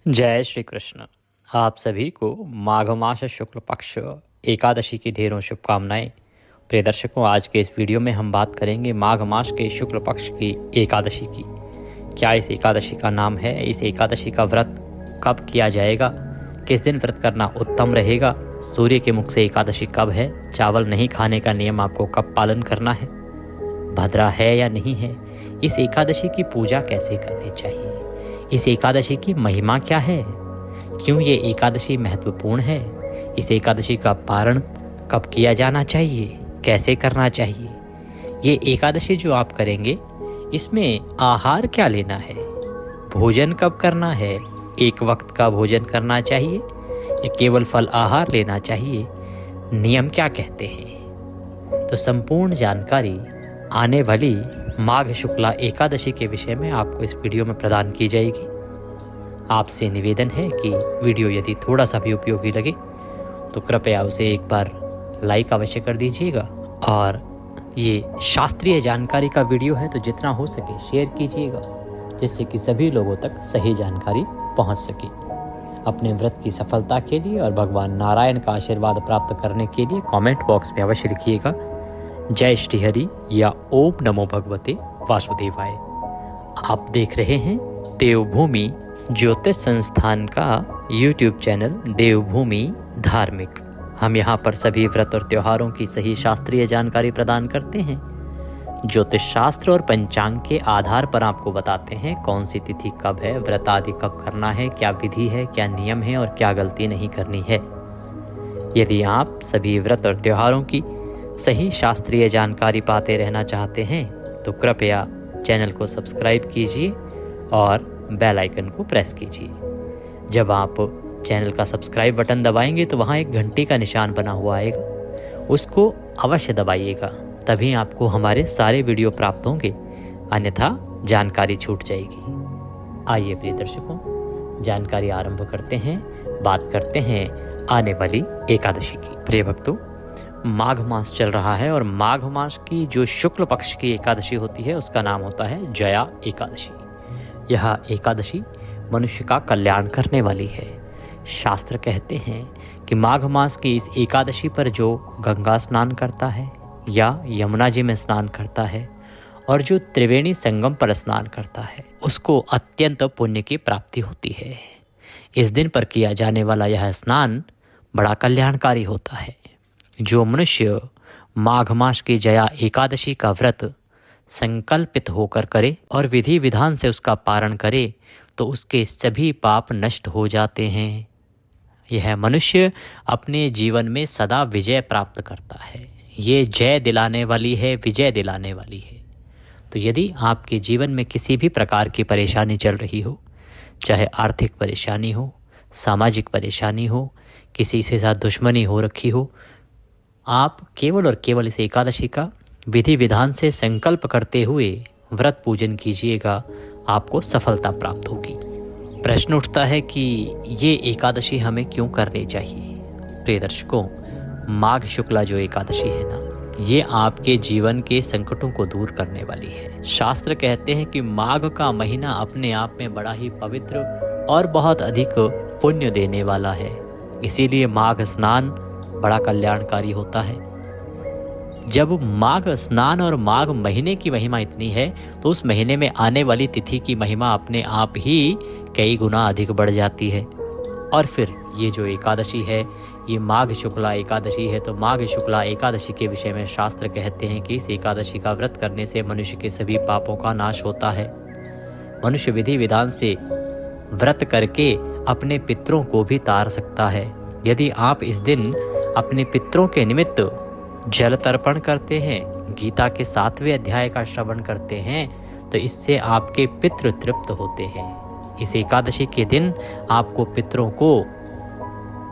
जय श्री कृष्ण। आप सभी को माघ मास शुक्ल पक्ष एकादशी की ढेरों शुभकामनाएं। प्रिय दर्शकों, आज के इस वीडियो में हम बात करेंगे माघ मास के शुक्ल पक्ष की एकादशी की। क्या इस एकादशी का नाम है? इस एकादशी का व्रत कब किया जाएगा? किस दिन व्रत करना उत्तम रहेगा? सूर्य के मुख से एकादशी कब है? चावल नहीं खाने का नियम आपको कब पालन करना है? भद्रा है या नहीं है? इस एकादशी की पूजा कैसे करनी चाहिए? इस एकादशी की महिमा क्या है? क्यों ये एकादशी महत्वपूर्ण है? इस एकादशी का पारण कब किया जाना चाहिए? कैसे करना चाहिए? ये एकादशी जो आप करेंगे, इसमें आहार क्या लेना है? भोजन कब करना है? एक वक्त का भोजन करना चाहिए या केवल फल आहार लेना चाहिए? नियम क्या कहते हैं? तो संपूर्ण जानकारी आने वाली माघ शुक्ला एकादशी के विषय में आपको इस वीडियो में प्रदान की जाएगी। आपसे निवेदन है कि वीडियो यदि थोड़ा सा भी उपयोगी लगे तो कृपया उसे एक बार लाइक अवश्य कर दीजिएगा, और ये शास्त्रीय जानकारी का वीडियो है तो जितना हो सके शेयर कीजिएगा, जिससे कि सभी लोगों तक सही जानकारी पहुंच सके। अपने व्रत की सफलता के लिए और भगवान नारायण का आशीर्वाद प्राप्त करने के लिए कमेंट बॉक्स में अवश्य लिखिएगा जय श्री हरि या ओम नमो भगवते वासुदेवाय। आप देख रहे हैं देवभूमि ज्योतिष संस्थान का YouTube चैनल देवभूमि धार्मिक। हम यहाँ पर सभी व्रत और त्योहारों की सही शास्त्रीय जानकारी प्रदान करते हैं। ज्योतिष शास्त्र और पंचांग के आधार पर आपको बताते हैं कौन सी तिथि कब है, व्रत आदि कब करना है, क्या विधि है, क्या नियम है और क्या गलती नहीं करनी है। यदि आप सभी व्रत और त्योहारों की सही शास्त्रीय जानकारी पाते रहना चाहते हैं तो कृपया चैनल को सब्सक्राइब कीजिए और बेल आइकन को प्रेस कीजिए। जब आप चैनल का सब्सक्राइब बटन दबाएंगे तो वहाँ एक घंटी का निशान बना हुआ आएगा, उसको अवश्य दबाइएगा, तभी आपको हमारे सारे वीडियो प्राप्त होंगे, अन्यथा जानकारी छूट जाएगी। आइए प्रिय दर्शकों, जानकारी आरंभ करते हैं। बात करते हैं आने वाली एकादशी की। प्रिय भक्तों, माघ मास चल रहा है और माघ मास की जो शुक्ल पक्ष की एकादशी होती है उसका नाम होता है जया एकादशी। यह एकादशी मनुष्य का कल्याण करने वाली है। शास्त्र कहते हैं कि माघ मास की इस एकादशी पर जो गंगा स्नान करता है या यमुना जी में स्नान करता है और जो त्रिवेणी संगम पर स्नान करता है, उसको अत्यंत पुण्य की प्राप्ति होती है। इस दिन पर किया जाने वाला यह स्नान बड़ा कल्याणकारी होता है। जो मनुष्य माघ मास की जया एकादशी का व्रत संकल्पित होकर करे और विधि विधान से उसका पारण करे तो उसके सभी पाप नष्ट हो जाते हैं। यह मनुष्य अपने जीवन में सदा विजय प्राप्त करता है। ये जय दिलाने वाली है, विजय दिलाने वाली है। तो यदि आपके जीवन में किसी भी प्रकार की परेशानी चल रही हो, चाहे आर्थिक परेशानी हो, सामाजिक परेशानी हो, किसी से साथ दुश्मनी हो रखी हो, आप केवल और केवल इस एकादशी का विधि विधान से संकल्प करते हुए व्रत पूजन कीजिएगा, आपको सफलता प्राप्त होगी। प्रश्न उठता है कि ये एकादशी हमें क्यों करनी चाहिए? प्रिय दर्शकों, माघ शुक्ला जो एकादशी है ना, ये आपके जीवन के संकटों को दूर करने वाली है। शास्त्र कहते हैं कि माघ का महीना अपने आप में बड़ा ही पवित्र और बहुत अधिक पुण्य देने वाला है। इसीलिए माघ स्नान बड़ा कल्याणकारी होता है। जब माघ स्नान और माघ महीने की महिमा इतनी है तो उस महीने में आने वाली तिथि की महिमा अपने आप ही कई गुना अधिक बढ़ जाती है। और फिर ये जो एकादशी है, ये माघ शुक्ला एकादशी है, तो माघ शुक्ला एकादशी के विषय में शास्त्र कहते हैं कि इस एकादशी का व्रत करने से मनुष्य के सभी पापों का नाश होता है। मनुष्य विधि विधान से व्रत करके अपने पितरों को भी तार सकता है। यदि आप इस दिन अपने पितरों के निमित्त जल तर्पण करते हैं, गीता के 7वें अध्याय का श्रवण करते हैं, तो इससे आपके पितृ तृप्त होते हैं। इस एकादशी के दिन आपको पितरों को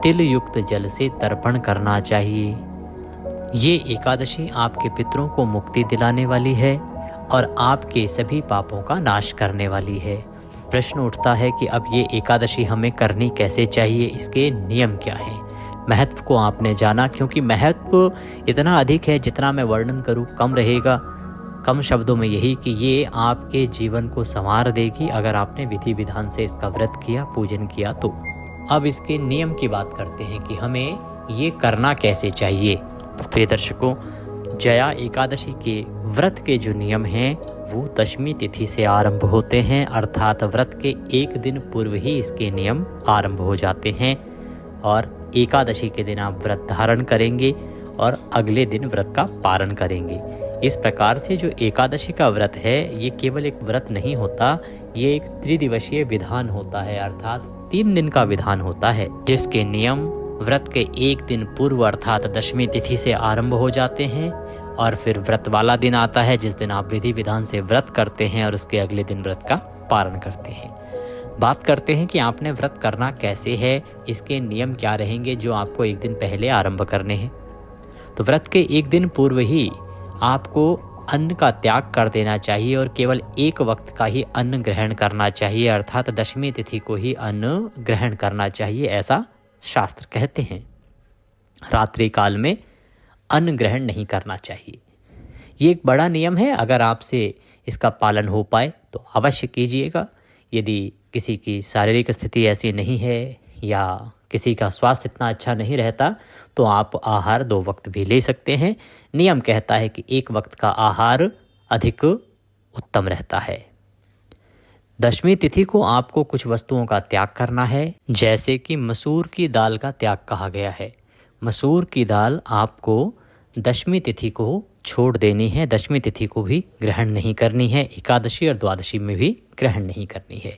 तिल युक्त जल से तर्पण करना चाहिए। ये एकादशी आपके पितरों को मुक्ति दिलाने वाली है और आपके सभी पापों का नाश करने वाली है। प्रश्न उठता है कि अब ये एकादशी हमें करनी कैसे चाहिए, इसके नियम क्या हैं? महत्व को आपने जाना, क्योंकि महत्व इतना अधिक है जितना मैं वर्णन करूं कम रहेगा। कम शब्दों में यही कि ये आपके जीवन को संवार देगी अगर आपने विधि विधान से इसका व्रत किया, पूजन किया तो। अब इसके नियम की बात करते हैं कि हमें ये करना कैसे चाहिए। प्रिय दर्शकों, जया एकादशी के व्रत के जो नियम हैं वो दशमी तिथि से आरंभ होते हैं, अर्थात व्रत के एक दिन पूर्व ही इसके नियम आरंभ हो जाते हैं। और एकादशी के दिन आप व्रत धारण करेंगे और अगले दिन व्रत का पारण करेंगे। इस प्रकार से जो एकादशी का व्रत है ये केवल एक व्रत नहीं होता, ये एक त्रिदिवसीय विधान होता है, अर्थात 3 दिन का विधान होता है, जिसके नियम व्रत के एक दिन पूर्व अर्थात दशमी तिथि से आरंभ हो जाते हैं। और फिर व्रत वाला दिन आता है जिस दिन आप विधि विधान से व्रत करते हैं और उसके अगले दिन व्रत का पारण करते हैं। बात करते हैं कि आपने व्रत करना कैसे है, इसके नियम क्या रहेंगे जो आपको एक दिन पहले आरंभ करने हैं। तो व्रत के एक दिन पूर्व ही आपको अन्न का त्याग कर देना चाहिए और केवल एक वक्त का ही अन्न ग्रहण करना चाहिए, अर्थात दशमी तिथि को ही अन्न ग्रहण करना चाहिए, ऐसा शास्त्र कहते हैं। रात्रि काल में अन्न ग्रहण नहीं करना चाहिए। ये एक बड़ा नियम है, अगर आपसे इसका पालन हो पाए तो अवश्य कीजिएगा। यदि किसी की शारीरिक स्थिति ऐसी नहीं है या किसी का स्वास्थ्य इतना अच्छा नहीं रहता तो आप आहार 2 वक्त भी ले सकते हैं। नियम कहता है कि 1 वक्त का आहार अधिक उत्तम रहता है। दशमी तिथि को आपको कुछ वस्तुओं का त्याग करना है, जैसे कि मसूर की दाल का त्याग कहा गया है। मसूर की दाल आपको दशमी तिथि को छोड़ देनी है, दशमी तिथि को भी ग्रहण नहीं करनी है, एकादशी और द्वादशी में भी ग्रहण नहीं करनी है।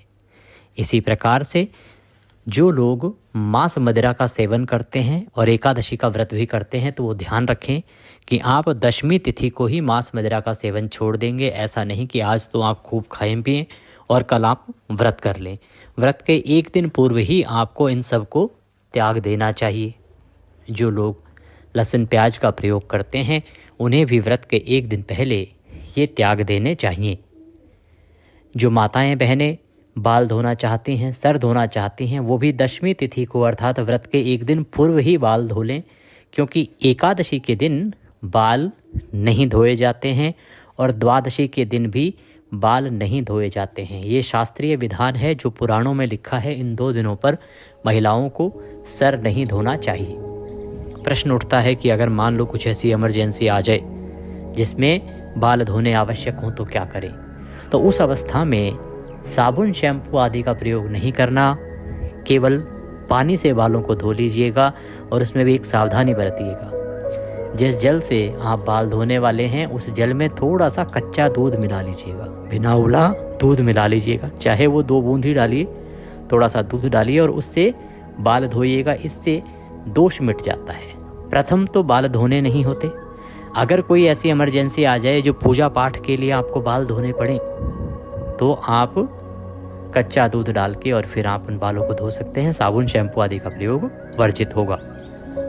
इसी प्रकार से जो लोग मांस मदिरा का सेवन करते हैं और एकादशी का व्रत भी करते हैं तो वो ध्यान रखें कि आप दशमी तिथि को ही मांस मदिरा का सेवन छोड़ देंगे। ऐसा नहीं कि आज तो आप खूब खाएं पिएं और कल आप व्रत कर लें। व्रत के एक दिन पूर्व ही आपको इन सब को त्याग देना चाहिए। जो लोग लहसुन प्याज का प्रयोग करते हैं उन्हें भी व्रत के एक दिन पहले ये त्याग देने चाहिए। जो माताएं बहनें बाल धोना चाहती हैं, सर धोना चाहती हैं, वो भी दशमी तिथि को अर्थात व्रत के एक दिन पूर्व ही बाल धो लें, क्योंकि एकादशी के दिन बाल नहीं धोए जाते हैं और द्वादशी के दिन भी बाल नहीं धोए जाते हैं। ये शास्त्रीय विधान है जो पुराणों में लिखा है। इन 2 दिनों पर महिलाओं को सर नहीं धोना चाहिए। प्रश्न उठता है कि अगर मान लो कुछ ऐसी इमरजेंसी आ जाए जिसमें बाल धोने आवश्यक हो तो क्या करें। तो उस अवस्था में साबुन, शैम्पू आदि का प्रयोग नहीं करना, केवल पानी से बालों को धो लीजिएगा और उसमें भी एक सावधानी बरतिएगा। जिस जल से आप बाल धोने वाले हैं उस जल में थोड़ा सा कच्चा दूध मिला लीजिएगा, बिना उबला दूध मिला लीजिएगा, चाहे वो 2 बूंद ही डालिए, थोड़ा सा दूध डालिए और उससे बाल धोइएगा। इससे दोष मिट जाता है। प्रथम तो बाल धोने नहीं होते। अगर कोई ऐसी इमरजेंसी आ जाए जो पूजा पाठ के लिए आपको बाल धोने पड़े तो आप कच्चा दूध डाल के और फिर आप उन बालों को धो सकते हैं। साबुन, शैम्पू आदि का प्रयोग वर्जित होगा।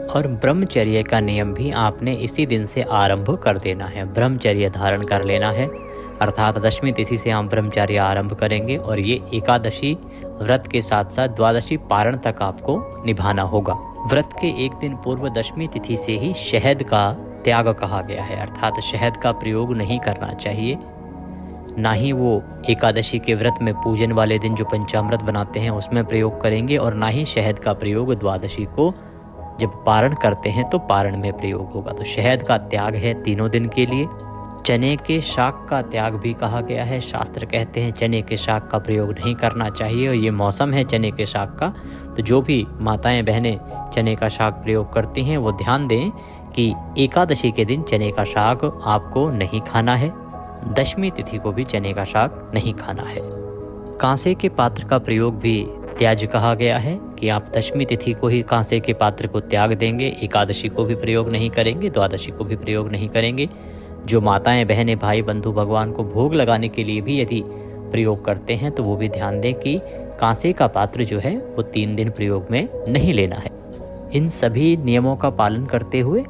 और ब्रह्मचर्य का नियम भी आपने इसी दिन से आरंभ कर देना है। ब्रह्मचर्य धारण कर लेना है, अर्थात दशमी तिथि से हम ब्रह्मचर्य आरंभ करेंगे और ये एकादशी व्रत के साथ साथ द्वादशी पारण तक आपको निभाना होगा। व्रत के एक दिन पूर्व दशमी तिथि से ही शहद का त्याग कहा गया है, अर्थात शहद का प्रयोग नहीं करना चाहिए। ना ही वो एकादशी के व्रत में पूजन वाले दिन जो पंचामृत बनाते हैं उसमें प्रयोग करेंगे और ना ही शहद का प्रयोग द्वादशी को जब पारण करते हैं तो पारण में प्रयोग होगा। तो शहद का त्याग है 3 दिन के लिए। चने के शाक का त्याग भी कहा गया है। शास्त्र कहते हैं चने के शाक का प्रयोग नहीं करना चाहिए और ये मौसम है चने के शाक का। तो जो भी माताएं बहनें चने का शाक प्रयोग करती हैं वो ध्यान दें कि एकादशी के दिन चने का शाक आपको नहीं खाना है, दशमी तिथि को भी चने का शाक नहीं खाना है। कांसे के पात्र का प्रयोग भी त्याज कहा गया है कि आप दशमी तिथि को ही कांसे के पात्र को त्याग देंगे, एकादशी को भी प्रयोग नहीं करेंगे, द्वादशी को भी प्रयोग नहीं करेंगे। जो माताएं बहनें भाई बंधु भगवान को भोग लगाने के लिए भी यदि प्रयोग करते हैं तो वो भी ध्यान दें कि कांसे का पात्र जो है वो 3 दिन प्रयोग में नहीं लेना है। इन सभी नियमों का पालन करते हुए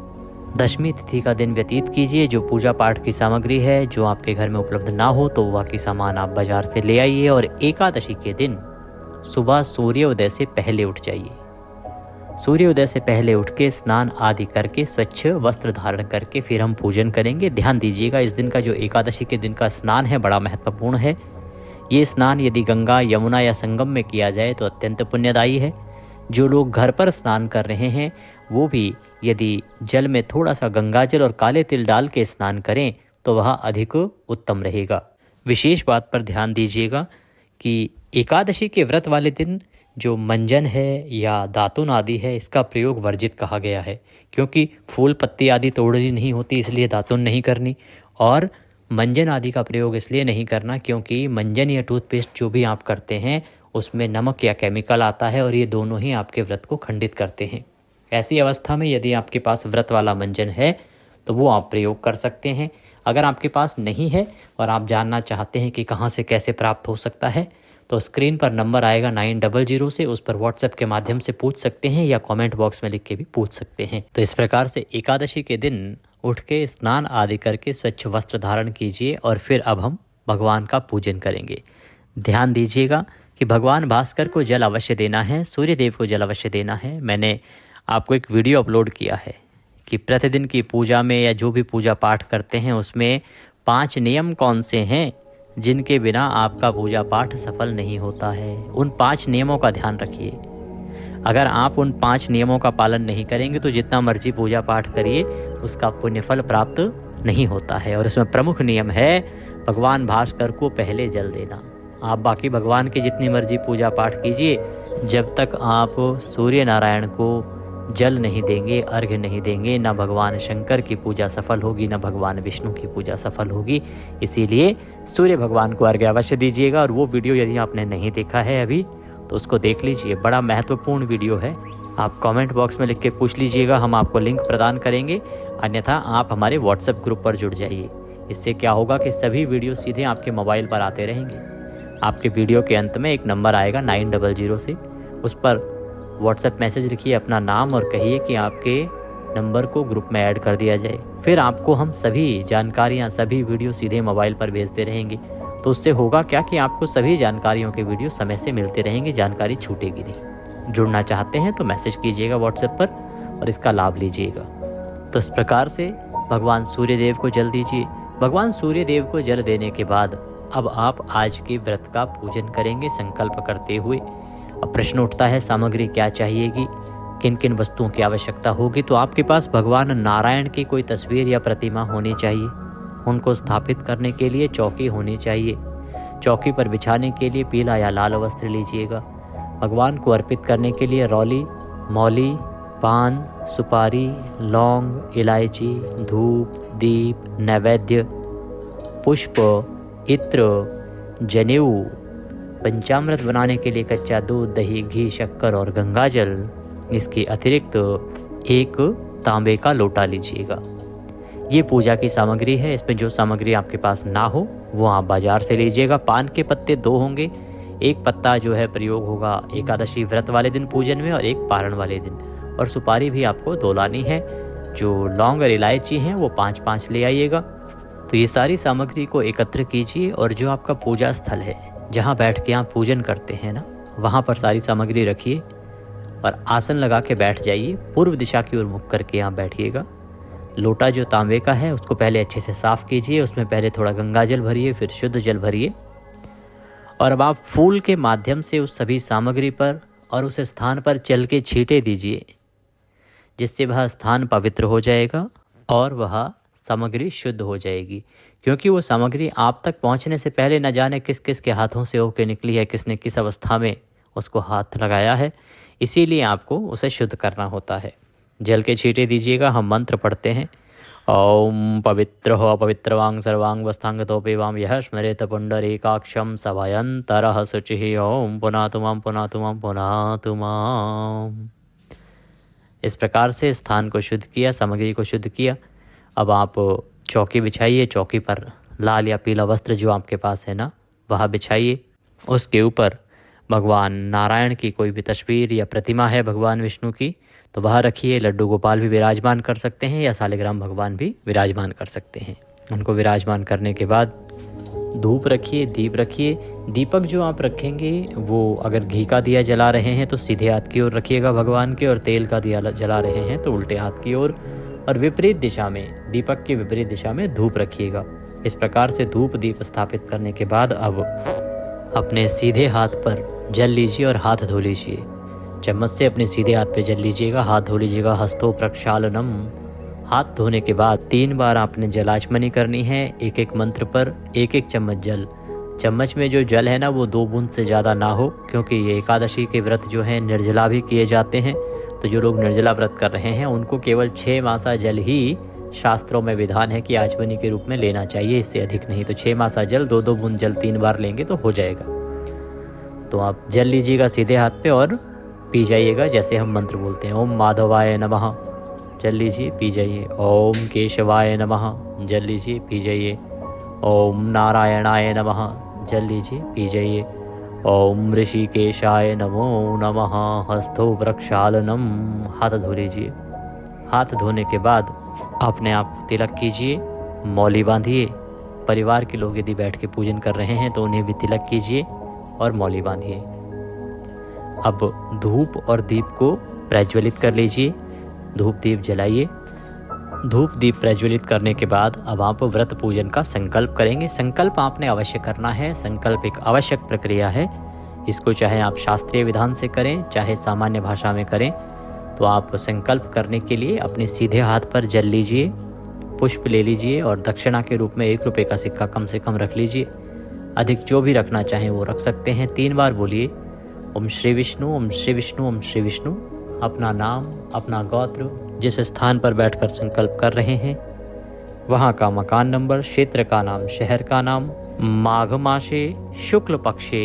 दशमी तिथि का दिन व्यतीत कीजिए। जो पूजा पाठ की सामग्री है जो आपके घर में उपलब्ध ना हो तो वह की सामान आप बाजार से ले आइए और एकादशी के दिन सुबह सूर्योदय से पहले उठ जाइए। सूर्योदय से पहले उठ के स्नान आदि करके स्वच्छ वस्त्र धारण करके फिर हम पूजन करेंगे। ध्यान दीजिएगा, इस दिन का जो एकादशी के दिन का स्नान है बड़ा महत्वपूर्ण है। ये स्नान यदि गंगा, यमुना या संगम में किया जाए तो अत्यंत पुण्यदायी है। जो लोग घर पर स्नान कर रहे हैं वो भी यदि जल में थोड़ा सा गंगाजल और काले तिल डाल के स्नान करें तो वह अधिक उत्तम रहेगा। विशेष बात पर ध्यान दीजिएगा कि एकादशी के व्रत वाले दिन जो मंजन है या दातुन आदि है इसका प्रयोग वर्जित कहा गया है, क्योंकि फूल पत्ती आदि तोड़नी नहीं होती इसलिए दातुन नहीं करनी, और मंजन आदि का प्रयोग इसलिए नहीं करना क्योंकि मंजन या टूथपेस्ट जो भी आप करते हैं उसमें नमक या केमिकल आता है और ये दोनों ही आपके व्रत को खंडित करते हैं। ऐसी अवस्था में यदि आपके पास व्रत वाला मंजन है तो वो आप प्रयोग कर सकते हैं। अगर आपके पास नहीं है और आप जानना चाहते हैं कि कहाँ से कैसे प्राप्त हो सकता है तो स्क्रीन पर नंबर आएगा 900 से, उस पर व्हाट्सएप के माध्यम से पूछ सकते हैं या कमेंट बॉक्स में लिख के भी पूछ सकते हैं। तो इस प्रकार से एकादशी के दिन उठ के स्नान आदि करके स्वच्छ वस्त्र धारण कीजिए और फिर अब हम भगवान का पूजन करेंगे। ध्यान दीजिएगा कि भगवान भास्कर को जल अवश्य देना है, सूर्य देव को जल अवश्य देना है। मैंने आपको एक वीडियो अपलोड किया है कि प्रतिदिन की पूजा में या जो भी पूजा पाठ करते हैं उसमें 5 नियम कौन से हैं जिनके बिना आपका पूजा पाठ सफल नहीं होता है। उन 5 नियमों का ध्यान रखिए। अगर आप उन 5 नियमों का पालन नहीं करेंगे तो जितना मर्जी पूजा पाठ करिए उसका पुण्यफल प्राप्त नहीं होता है। और इसमें प्रमुख नियम है भगवान भास्कर को पहले जल देना। आप बाकी भगवान की जितनी मर्जी पूजा पाठ कीजिए, जब तक आप सूर्य नारायण को जल नहीं देंगे, अर्घ्य नहीं देंगे, ना भगवान शंकर की पूजा सफल होगी, ना भगवान विष्णु की पूजा सफल होगी। इसीलिए सूर्य भगवान को अर्घ्य अवश्य दीजिएगा। और वो वीडियो यदि आपने नहीं देखा है अभी तो उसको देख लीजिए, बड़ा महत्वपूर्ण वीडियो है। आप कमेंट बॉक्स में लिख के पूछ लीजिएगा, हम आपको लिंक प्रदान करेंगे, अन्यथा आप हमारे व्हाट्सएप ग्रुप पर जुड़ जाइए। इससे क्या होगा कि सभी वीडियो सीधे आपके मोबाइल पर आते रहेंगे। आपके वीडियो के अंत में एक नंबर आएगा 900 से, उस पर व्हाट्सएप मैसेज लिखिए अपना नाम और कहिए कि आपके नंबर को ग्रुप में ऐड कर दिया जाए। फिर आपको हम सभी जानकारियाँ, सभी वीडियो सीधे मोबाइल पर भेजते रहेंगे। तो उससे होगा क्या कि आपको सभी जानकारियों के वीडियो समय से मिलते रहेंगे, जानकारी छूटेगी नहीं। जुड़ना चाहते हैं तो मैसेज कीजिएगा व्हाट्सएप पर और इसका लाभ लीजिएगा। तो इस प्रकार से भगवान सूर्यदेव को जल दीजिए। भगवान सूर्यदेव को जल देने के बाद अब आप आज के व्रत का पूजन करेंगे संकल्प करते हुए। अब प्रश्न उठता है सामग्री क्या चाहिएगी, किन किन वस्तुओं की आवश्यकता होगी। तो आपके पास भगवान नारायण की कोई तस्वीर या प्रतिमा होनी चाहिए। उनको स्थापित करने के लिए चौकी होनी चाहिए। चौकी पर बिछाने के लिए पीला या लाल वस्त्र लीजिएगा। भगवान को अर्पित करने के लिए रौली, मौली, पान, सुपारी, लौंग, इलायची, धूप, दीप, नैवेद्य, पुष्प, इत्र, जनेऊ, पंचामृत बनाने के लिए कच्चा दूध, दही, घी, शक्कर और गंगाजल। इसके अतिरिक्त एक तांबे का लोटा लीजिएगा। ये पूजा की सामग्री है। इसमें जो सामग्री आपके पास ना हो वो आप बाजार से लीजिएगा। पान के पत्ते 2 होंगे, एक पत्ता जो है प्रयोग होगा एकादशी व्रत वाले दिन पूजन में और एक पारण वाले दिन। और सुपारी भी आपको 2 लानी है। जो लौंग और इलायची हैं वो 5-5 ले आइएगा। तो ये सारी सामग्री को एकत्र कीजिए और जो आपका पूजा स्थल है, जहाँ बैठ के आप पूजन करते हैं ना, वहाँ पर सारी सामग्री रखिए और आसन लगा के बैठ जाइए। पूर्व दिशा की ओर मुख करके यहाँ बैठिएगा। लोटा जो तांबे का है उसको पहले अच्छे से साफ़ कीजिए, उसमें पहले थोड़ा गंगा जल भरिए, फिर शुद्ध जल भरिए। और अब आप फूल के माध्यम से उस सभी सामग्री पर और उस स्थान पर चल के छींटे दीजिए, जिससे वह स्थान पवित्र हो जाएगा और वह सामग्री शुद्ध हो जाएगी। क्योंकि वो सामग्री आप तक पहुंचने से पहले न जाने किस किस के हाथों से होकर निकली है, किसने किस अवस्था में उसको हाथ लगाया है, इसीलिए आपको उसे शुद्ध करना होता है। जल के छींटे दीजिएगा। हम मंत्र पढ़ते हैं, ओम पवित्र हो अपवित्रवांग सर्वांग वस्थांगतोपि वाम यह स्मरेत पुंडरीकाक्षम सभयंतरः शुचिः ओम पुनातु मां पुनातु मां पुनातु मां। इस प्रकार से स्थान को शुद्ध किया, सामग्री को शुद्ध किया। अब आप चौकी बिछाइए। चौकी पर लाल या पीला वस्त्र जो आपके पास है ना, वह बिछाइए। उसके ऊपर भगवान नारायण की कोई भी तस्वीर या प्रतिमा है भगवान विष्णु की तो वह रखिए। लड्डू गोपाल भी विराजमान कर सकते हैं या सालिग्राम भगवान भी विराजमान कर सकते हैं। उनको विराजमान करने के बाद धूप रखिए, दीप रखिए। दीपक जो आप रखेंगे वो अगर घी का दिया जला रहे हैं तो सीधे हाथ की ओर रखिएगा भगवान के, और तेल का दिया जला रहे हैं तो उल्टे हाथ की ओर, और विपरीत दिशा में, दीपक की विपरीत दिशा में धूप रखिएगा। इस प्रकार से धूप दीप स्थापित करने के बाद अब अपने सीधे हाथ पर जल लीजिए और हाथ धो लीजिए। चम्मच से अपने सीधे हाथ पे जल लीजिएगा, हाथ धो लीजिएगा। हस्तो प्रक्षालनम। हाथ धोने के बाद 3 बार आपने जलाचमनी करनी है। एक एक मंत्र पर 1-1 चम्मच जल। चम्मच में जो जल है ना वो 2 बूंद से ज़्यादा ना हो, क्योंकि ये एकादशी के व्रत जो हैं निर्जला भी किए जाते हैं। तो जो लोग निर्जला व्रत कर रहे हैं उनको केवल 6 मासा जल ही शास्त्रों में विधान है कि आचमनी के रूप में लेना चाहिए, इससे अधिक नहीं। तो 6 मासा जल 2-2 बूंद जल 3 बार लेंगे तो हो जाएगा। तो आप जल लीजिएगा सीधे हाथ पे और पी जाइएगा, जैसे हम मंत्र बोलते हैं, ओम माधवाय नमः। जल लीजिए, पी जाइए। ओम केशवाय नमः। जल लीजिए, पी जाइए। ओम नारायणाय नमः। जल लीजिए, पी जाइए। ओम ऋषिकेशाय नमो नमः। हस्तो प्रक्षालनम। हाथ धो लीजिए। हाथ धोने के बाद अपने आप तिलक कीजिए, मौली बांधिए। परिवार के लोग यदि बैठ के पूजन कर रहे हैं तो उन्हें भी तिलक कीजिए और मौली बांधिए। अब धूप और दीप को प्रज्वलित कर लीजिए। धूप दीप जलाइए। धूप दीप प्रज्वलित करने के बाद अब आप व्रत पूजन का संकल्प करेंगे। संकल्प आपने अवश्य करना है। संकल्प एक आवश्यक प्रक्रिया है। इसको चाहे आप शास्त्रीय विधान से करें, चाहे सामान्य भाषा में करें। तो आप संकल्प करने के लिए अपने सीधे हाथ पर जल लीजिए, पुष्प ले लीजिए और दक्षिणा के रूप में 1 रुपये का सिक्का कम से कम रख लीजिए। अधिक जो भी रखना चाहें वो रख सकते हैं। 3 बार बोलिए ओम श्री विष्णु, ओम श्री विष्णु, ओम श्री विष्णु। अपना नाम, अपना गोत्र, जिस स्थान पर बैठकर संकल्प कर रहे हैं वहाँ का मकान नंबर, क्षेत्र का नाम, शहर का नाम, माघ मासे शुक्ल पक्षे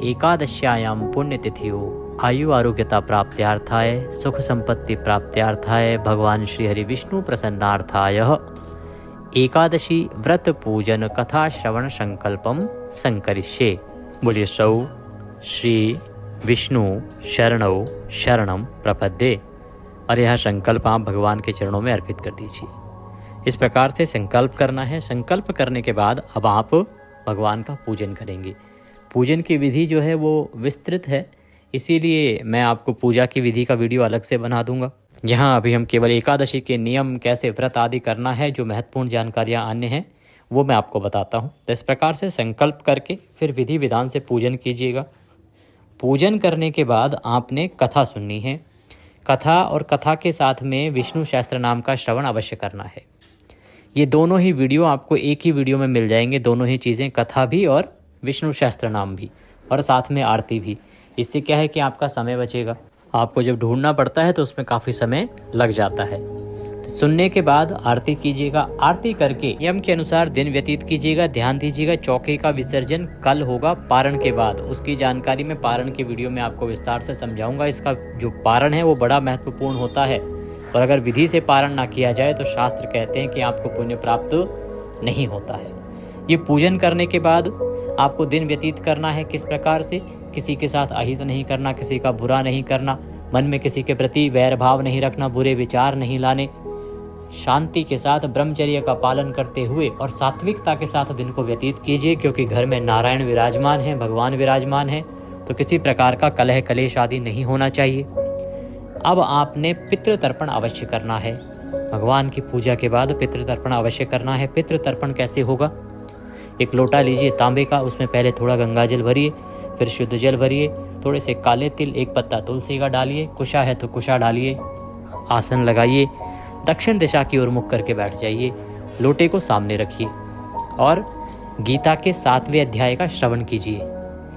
एकादश्यायाम पुण्यतिथियो आयु आरोग्यता प्राप्त्यार्थाय सुख संपत्ति प्राप्त्यार्थाय भगवान श्री हरि विष्णु प्रसन्नार्थाय एकादशी व्रत पूजन कथा श्रवण संकल्पम संकरिष्ये। बोलिए सौ श्री विष्णु शरणौ शरणम प्रपद्ये। और यह संकल्प आप भगवान के चरणों में अर्पित कर दीजिए। इस प्रकार से संकल्प करना है। संकल्प करने के बाद अब आप भगवान का पूजन करेंगे। पूजन की विधि जो है वो विस्तृत है, इसीलिए मैं आपको पूजा की विधि का वीडियो अलग से बना दूंगा। यहाँ अभी हम केवल एकादशी के नियम, कैसे व्रत आदि करना है, जो महत्वपूर्ण जानकारियाँ अन्य हैं वो मैं आपको बताता हूँ। तो इस प्रकार से संकल्प करके फिर विधि विधान से पूजन कीजिएगा। पूजन करने के बाद आपने कथा सुननी है। कथा और कथा के साथ में विष्णु शास्त्र नाम का श्रवण अवश्य करना है। ये दोनों ही वीडियो आपको एक ही वीडियो में मिल जाएंगे। दोनों ही चीज़ें, कथा भी और विष्णु शास्त्र नाम भी, और साथ में आरती भी। इससे क्या है कि आपका समय बचेगा। आपको जब ढूंढना पड़ता है तो उसमें काफ़ी समय लग जाता है। तो सुनने के बाद आरती कीजिएगा। आरती करके नियम के अनुसार दिन व्यतीत कीजिएगा। ध्यान दीजिएगा, चौके का विसर्जन कल होगा पारण के बाद। उसकी जानकारी मैं पारण के वीडियो में आपको विस्तार से समझाऊंगा। इसका जो पारण है वो बड़ा महत्वपूर्ण होता है, और अगर विधि से पारण ना किया जाए तो शास्त्र कहते हैं कि आपको पुण्य प्राप्त नहीं होता है। ये पूजन करने के बाद आपको दिन व्यतीत करना है। किस प्रकार से? किसी के साथ अहित नहीं करना, किसी का बुरा नहीं करना, मन में किसी के प्रति वैर भाव नहीं रखना, बुरे विचार नहीं लाने, शांति के साथ ब्रह्मचर्य का पालन करते हुए और सात्विकता के साथ दिन को व्यतीत कीजिए। क्योंकि घर में नारायण विराजमान हैं, भगवान विराजमान हैं, तो किसी प्रकार का कलह कलेश आदि नहीं होना चाहिए। अब आपने पितृ तर्पण अवश्य करना है। भगवान की पूजा के बाद पितृ तर्पण अवश्य करना है। पितृ तर्पण कैसे होगा? एक लोटा लीजिए तांबे का, उसमें पहले थोड़ा गंगा जल भरिए, फिर शुद्ध जल भरिए, थोड़े से काले तिल, 1 पत्ता तुलसी का डालिए, कुशा है तो कुशा डालिए, आसन लगाइए, दक्षिण दिशा की ओर मुख करके बैठ जाइए, लोटे को सामने रखिए और गीता के 7वें अध्याय का श्रवण कीजिए।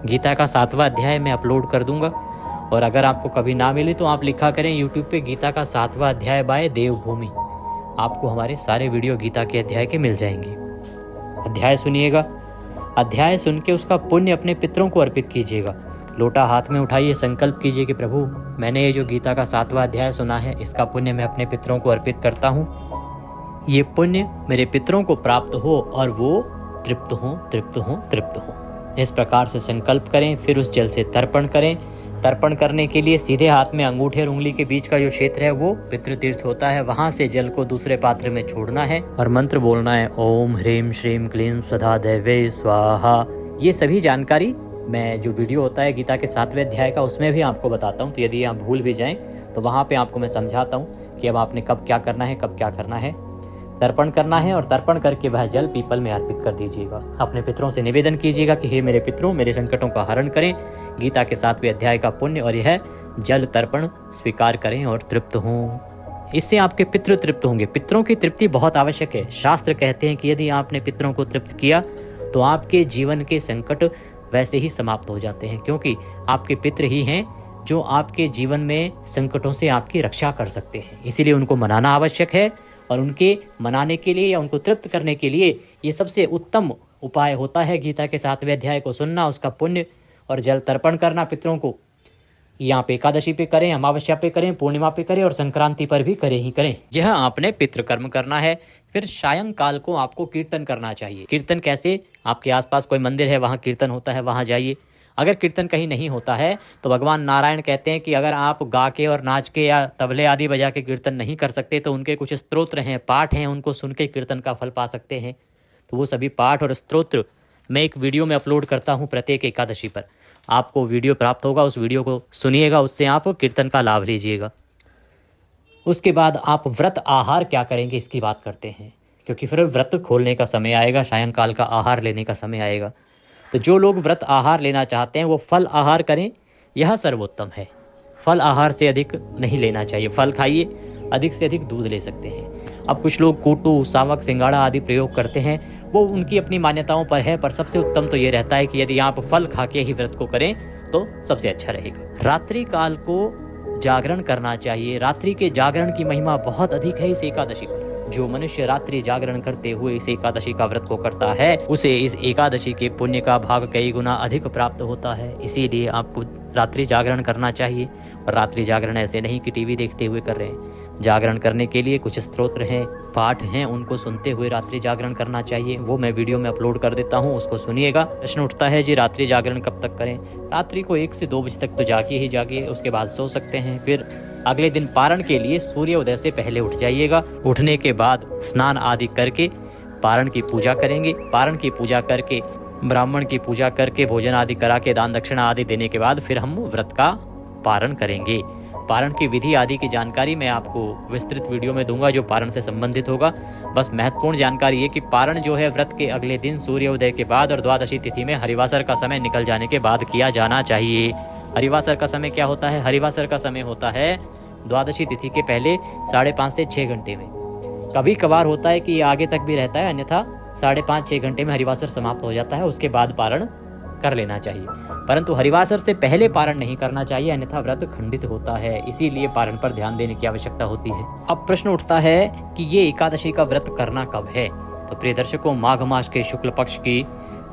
गीता का 7वां अध्याय मैं अपलोड कर दूंगा, और अगर आपको कभी ना मिले तो आप लिखा करें यूट्यूब पे गीता का 7वां अध्याय बाय देवभूमि। आपको हमारे सारे वीडियो गीता के अध्याय के मिल जाएंगे। अध्याय सुनिएगा। अध्याय सुन के उसका पुण्य अपने पितरों को अर्पित कीजिएगा। लोटा हाथ में उठाइए, संकल्प कीजिए कि प्रभु मैंने ये जो गीता का 7वां अध्याय सुना है, इसका पुण्य मैं अपने पितरों को अर्पित करता हूँ। ये पुण्य मेरे पितरों को प्राप्त हो और वो तृप्त हो, तृप्त हो, तृप्त हो। इस प्रकार से संकल्प करें। फिर उस जल से तर्पण करें। तर्पण करने के लिए सीधे हाथ में अंगूठे और उंगली के बीच का जो क्षेत्र है वो पितृतीर्थ होता है। वहां से जल को दूसरे पात्र में छोड़ना है और मंत्र बोलना है, ओम ह्रीम श्रीम क्लीम स्वधा दैवे स्वाहा। ये सभी जानकारी मैं जो वीडियो होता है गीता के 7वें अध्याय का उसमें भी आपको बताता हूँ। तो यदि आप भूल भी जाएं तो वहाँ पे आपको मैं समझाता हूँ कि अब आपने कब क्या करना है, कब क्या करना है। तर्पण करना है और तर्पण करके वह जल पीपल में अर्पित कर दीजिएगा। अपने पितरों से निवेदन कीजिएगा कि हे मेरे पितरों, मेरे संकटों का हरण करें, गीता के 7वें अध्याय का पुण्य और यह जल तर्पण स्वीकार करें और तृप्त हों। इससे आपके पितृ तृप्त होंगे। पितरों की तृप्ति बहुत आवश्यक है। शास्त्र कहते हैं कि यदि आपने पितरों को तृप्त किया तो आपके जीवन के संकट वैसे ही समाप्त हो जाते हैं, क्योंकि आपके पितृ ही हैं जो आपके जीवन में संकटों से आपकी रक्षा कर सकते हैं। इसीलिए उनको मनाना आवश्यक है और उनके मनाने के लिए या उनको तृप्त करने के लिए ये सबसे उत्तम उपाय होता है गीता के 7वें अध्याय को सुनना, उसका पुण्य और जल तर्पण करना पितरों को। यहाँ पे एकादशी पे करें, अमावस्या पे करें, पूर्णिमा पे करें और संक्रांति पर भी करें ही करें। यह आपने पितृकर्म करना है। फिर सायंकाल को आपको कीर्तन करना चाहिए। कीर्तन कैसे? आपके आसपास कोई मंदिर है, वहाँ कीर्तन होता है, वहाँ जाइए। अगर कीर्तन कहीं नहीं होता है तो भगवान नारायण कहते हैं कि अगर आप गा के और नाच के या तबले आदि बजा के कीर्तन नहीं कर सकते तो उनके कुछ स्तोत्र हैं, पाठ हैं, उनको सुन के कीर्तन का फल पा सकते हैं। तो वो सभी पाठ और स्तोत्र मैं एक वीडियो में अपलोड करता हूँ प्रत्येक एकादशी पर। आपको वीडियो प्राप्त होगा, उस वीडियो को सुनिएगा, उससे आप कीर्तन का लाभ लीजिएगा। उसके बाद आप व्रत आहार क्या करेंगे इसकी बात करते हैं, क्योंकि फिर व्रत खोलने का समय आएगा, सायंकाल का आहार लेने का समय आएगा। तो जो लोग व्रत आहार लेना चाहते हैं वो फल आहार करें, यह सर्वोत्तम है। फल आहार से अधिक नहीं लेना चाहिए। फल खाइए, अधिक से अधिक दूध ले सकते हैं। अब कुछ लोग कूटू, सावक, सिंगाड़ा आदि प्रयोग करते हैं, वो उनकी अपनी मान्यताओं पर है, पर सबसे उत्तम तो ये रहता है कि यदि आप फल खा के ही व्रत को करें तो सबसे अच्छा रहेगा। रात्रि काल को जागरण करना चाहिए। रात्रि के जागरण की महिमा बहुत अधिक है इस एकादशी पर। जो मनुष्य रात्रि जागरण करते हुए इस एकादशी का व्रत को करता है उसे इस एकादशी के पुण्य का भाग कई गुना अधिक प्राप्त होता है। इसीलिए आपको रात्रि जागरण करना चाहिए। और रात्रि जागरण ऐसे नहीं कि टीवी देखते हुए कर रहे हैं। जागरण करने के लिए कुछ स्तोत्र हैं, पाठ हैं, उनको सुनते हुए रात्रि जागरण करना चाहिए। वो मैं वीडियो में अपलोड कर देता हूँ, उसको सुनिएगा। प्रश्न उठता है जी रात्रि जागरण कब तक करें? रात्रि को 1 से 2 बजे तक तो जागिए ही जागिए, उसके बाद सो सकते हैं। फिर अगले दिन पारण के लिए सूर्योदय से पहले उठ जाइएगा। उठने के बाद स्नान आदि करके पारण की पूजा करेंगे। पारण की पूजा करके, ब्राह्मण की पूजा करके, भोजन आदि करा के, दान दक्षिणा आदि देने के बाद फिर हम व्रत का पारण करेंगे। पारण की विधि आदि की जानकारी मैं आपको विस्तृत वीडियो में दूंगा जो पारण से संबंधित होगा। बस महत्वपूर्ण जानकारी ये कि पारण जो है व्रत के अगले दिन सूर्योदय के बाद और द्वादशी तिथि में हरिवासर का समय निकल जाने के बाद किया जाना चाहिए। हरिवासर का समय क्या होता है? हरिवासर का समय होता है द्वादशी तिथि के पहले 5.5 से 6 घंटे में। कभी कभार होता है कि ये आगे तक भी रहता है, अन्यथा 5.5-6 घंटे में हरिवासर समाप्त हो जाता है, उसके बाद पारण कर लेना चाहिए। परंतु हरिवासर से पहले पारण नहीं करना चाहिए, अन्यथा व्रत खंडित होता है। इसीलिए पारण पर ध्यान देने की आवश्यकता होती है। अब प्रश्न उठता है कि ये एकादशी का व्रत करना कब है? तो प्रिय दर्शकों, माघ मास के शुक्ल पक्ष की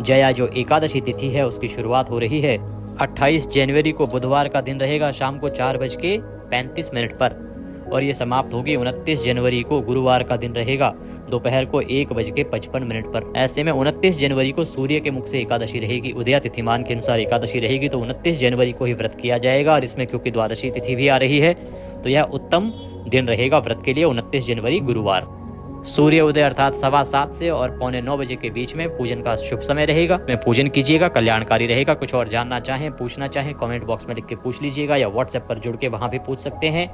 जया जो एकादशी तिथि है उसकी शुरुआत हो रही है। 28 जनवरी को बुधवार का दिन रहेगा, शाम को 4:35 पर, और ये समाप्त होगी 29 जनवरी को गुरुवार का दिन रहेगा, दोपहर को 1:55 पर। ऐसे में 29 जनवरी को सूर्य के मुख से एकादशी रहेगी। उदया तिथिमान के अनुसार एकादशी रहेगी तो 29 जनवरी को ही व्रत किया जाएगा। और इसमें क्योंकि द्वादशी तिथि भी आ रही है तो यह उत्तम दिन रहेगा व्रत के लिए, 29 जनवरी गुरुवार। सूर्य उदय अर्थात 7:15 से और 8:45 बजे के बीच में पूजन का शुभ समय रहेगा। में पूजन कीजिएगा, कल्याणकारी रहेगा। कुछ और जानना चाहें, पूछना चाहें, कमेंट बॉक्स में लिख के पूछ लीजिएगा या व्हाट्सएप पर जुड़ के वहां भी पूछ सकते हैं।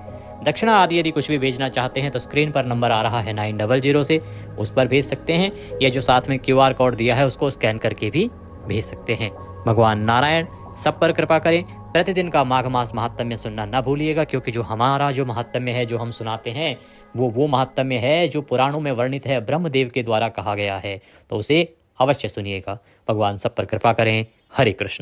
दक्षिणा आदि यदि कुछ भी भेजना चाहते हैं तो स्क्रीन पर नंबर आ रहा है 900 से, उस पर भेज सकते हैं, या जो साथ में QR कोड दिया है उसको स्कैन करके भी भेज सकते हैं। भगवान नारायण सब पर कृपा करें। प्रतिदिन का माघ मास महात्म्य सुनना न भूलिएगा, क्योंकि जो हमारा जो महात्म्य है, जो हम सुनाते हैं, वो महात्म्य है जो पुराणों में वर्णित है, ब्रह्मदेव के द्वारा कहा गया है, तो उसे अवश्य सुनिएगा। भगवान सब पर कृपा करें। हरे कृष्ण।